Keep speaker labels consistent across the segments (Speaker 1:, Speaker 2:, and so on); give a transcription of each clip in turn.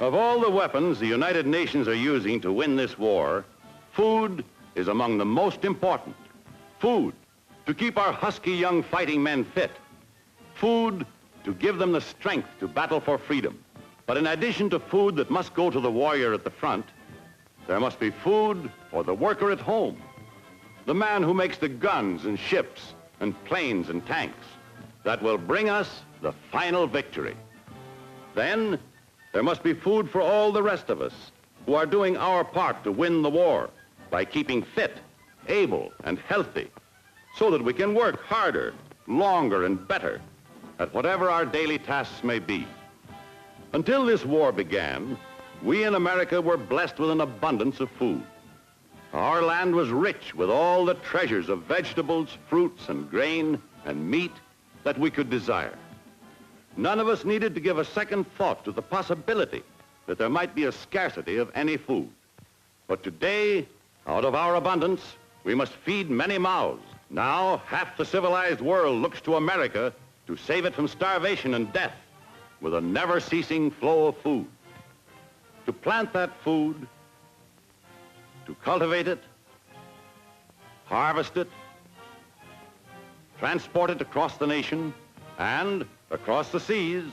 Speaker 1: Of all the weapons the United Nations are using to win this war, food is among the most important. Food to keep our husky young fighting men fit. Food to give them the strength to battle for freedom. But in addition to food that must go to the warrior at the front, there must be food for the worker at home. The man who makes the guns and ships and planes and tanks that will bring us the final victory. Then there must be food for all the rest of us who are doing our part to win the war by keeping fit, able, and healthy so that we can work harder, longer, and better at whatever our daily tasks may be. Until this war began, we in America were blessed with an abundance of food. Our land was rich with all the treasures of vegetables, fruits, and grain, and meat that we could desire. None of us needed to give a second thought to the possibility that there might be a scarcity of any food. But today, out of our abundance, we must feed many mouths. Now, half the civilized world looks to America to save it from starvation and death with a never-ceasing flow of food. To plant that food, to cultivate it, harvest it, transport it across the nation, and across the seas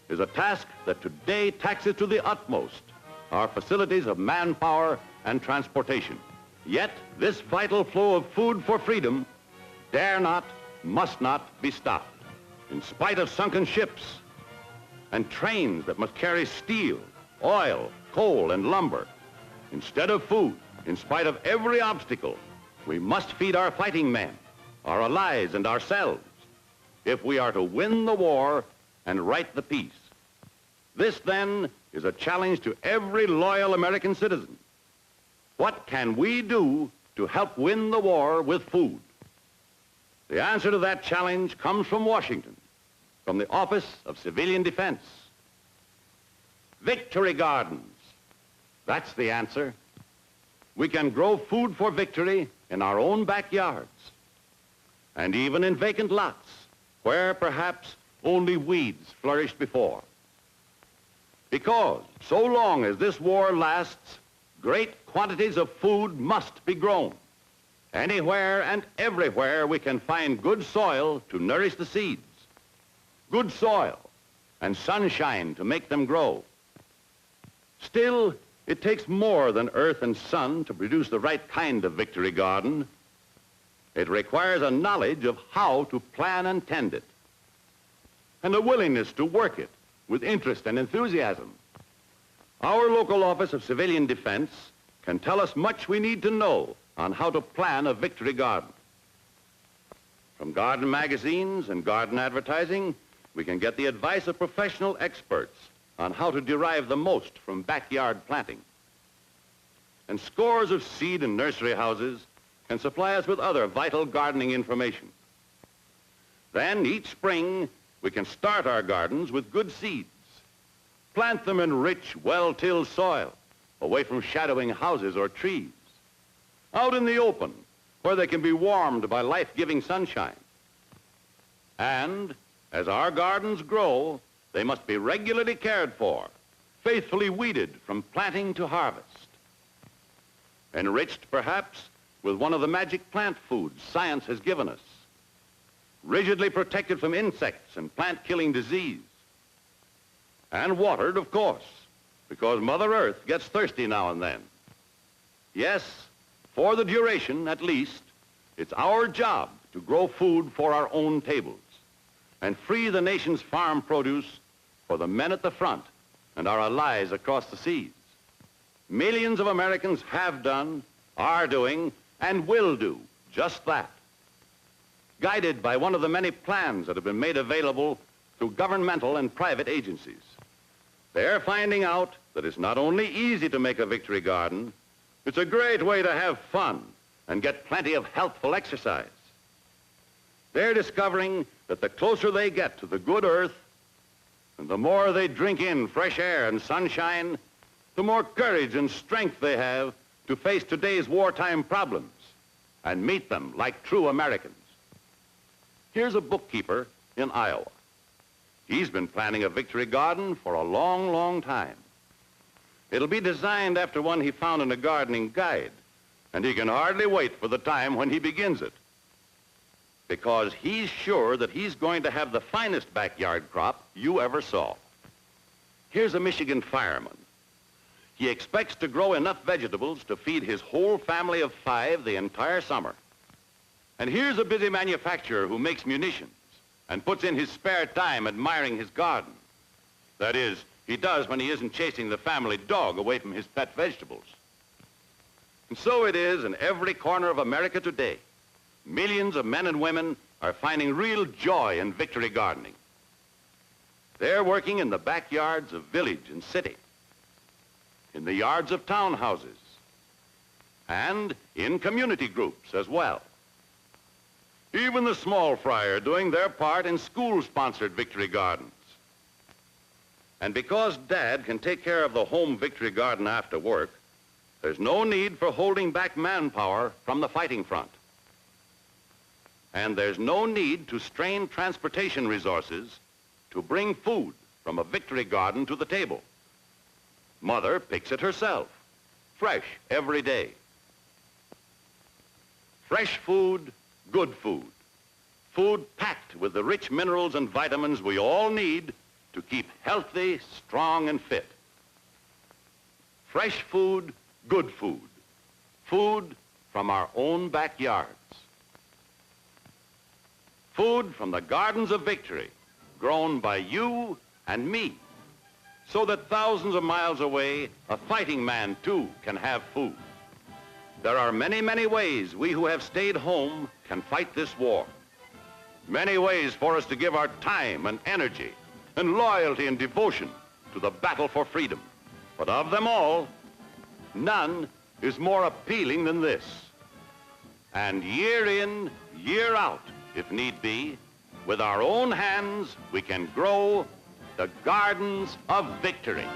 Speaker 1: is a task that today taxes to the utmost our facilities of manpower and transportation. Yet this vital flow of food for freedom dare not, must not be stopped. In spite of sunken ships and trains that must carry steel, oil, coal, and lumber, instead of food, in spite of every obstacle, we must feed our fighting men, our allies, and ourselves if we are to win the war and right the peace. This, then, is a challenge to every loyal American citizen. What can we do to help win the war with food? The answer to that challenge comes from Washington, from the Office of Civilian Defense. Victory gardens. That's the answer. We can grow food for victory in our own backyards and even in vacant lots where perhaps only weeds flourished before. Because so long as this war lasts, great quantities of food must be grown. Anywhere and everywhere we can find good soil to nourish the seeds, good soil and sunshine to make them grow. Still, it takes more than earth and sun to produce the right kind of victory garden. It requires a knowledge of how to plan and tend it, and a willingness to work it with interest and enthusiasm. Our local Office of Civilian Defense can tell us much we need to know on how to plan a victory garden. From garden magazines and garden advertising, we can get the advice of professional experts on how to derive the most from backyard planting. And scores of seed and nursery houses can supply us with other vital gardening information. Then each spring, we can start our gardens with good seeds. Plant them in rich, well-tilled soil, away from shadowing houses or trees, out in the open, where they can be warmed by life-giving sunshine. And as our gardens grow, they must be regularly cared for, faithfully weeded from planting to harvest. Enriched, perhaps, with one of the magic plant foods science has given us. Rigidly protected from insects and plant-killing disease. And watered, of course, because Mother Earth gets thirsty now and then. Yes, for the duration, at least, it's our job to grow food for our own tables and free the nation's farm produce for the men at the front and our allies across the seas. Millions of Americans have done, are doing, and will do just that. Guided by one of the many plans that have been made available through governmental and private agencies. They're finding out that it's not only easy to make a victory garden, it's a great way to have fun and get plenty of healthful exercise. They're discovering that the closer they get to the good earth, and the more they drink in fresh air and sunshine, the more courage and strength they have to face today's wartime problems and meet them like true Americans. Here's a bookkeeper in Iowa. He's been planning a victory garden for a long, long time. It'll be designed after one he found in a gardening guide, and he can hardly wait for the time when he begins it, because he's sure that he's going to have the finest backyard crop you ever saw. Here's a Michigan fireman. He expects to grow enough vegetables to feed his whole family of 5 the entire summer. And here's a busy manufacturer who makes munitions and puts in his spare time admiring his garden. That is, he does when he isn't chasing the family dog away from his pet vegetables. And so it is in every corner of America today. Millions of men and women are finding real joy in victory gardening. They're working in the backyards of village and city, in the yards of townhouses, and in community groups as well. Even the small fry are doing their part in school-sponsored victory gardens. And because Dad can take care of the home victory garden after work, there's no need for holding back manpower from the fighting front. And there's no need to strain transportation resources to bring food from a victory garden to the table. Mother picks it herself, fresh every day. Fresh food, good food. Food packed with the rich minerals and vitamins we all need to keep healthy, strong, and fit. Fresh food, good food. Food from our own backyards. Food from the gardens of victory, grown by you and me, so that thousands of miles away, a fighting man, too, can have food. There are many, many ways we who have stayed home can fight this war. Many ways for us to give our time and energy and loyalty and devotion to the battle for freedom. But of them all, none is more appealing than this. And year in, year out, if need be, with our own hands, we can grow the gardens of victory.